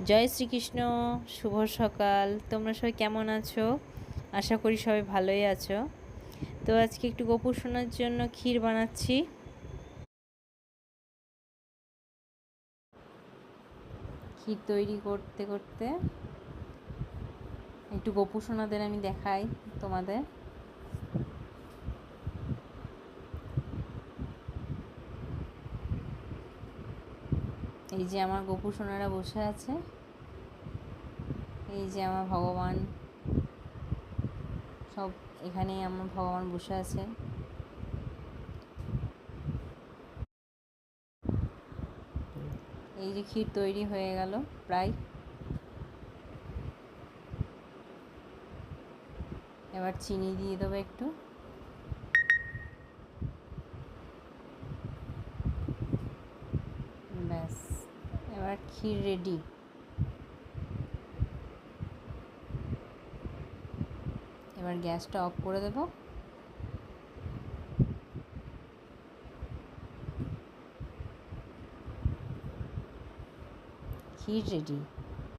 জয় শ্রীকৃষ্ণ। শুভ সকাল। তোমরা সবাই কেমন আছো? আশা করি সবাই ভালোই আছো। তো আজকে একটু গোপু সোনার জন্য ক্ষীর বানাচ্ছি। ক্ষীর তৈরি করতে করতে একটু গোপু সোনাদের আমি দেখাই তোমাদের। এই যে আমার গোপু সোনারা বসে আছে, এই যে আমার ভগবান, সব এখানেই আমার ভগবান বসে আছে। এই যে ক্ষীর তৈরি হয়ে গেল প্রায়। এবার চিনি দিয়ে দেবো একটু। ব্যাস, এবার ক্ষীর রেডি। এবার গ্যাসটা অফ করে দেব। ক্ষীর রেডি।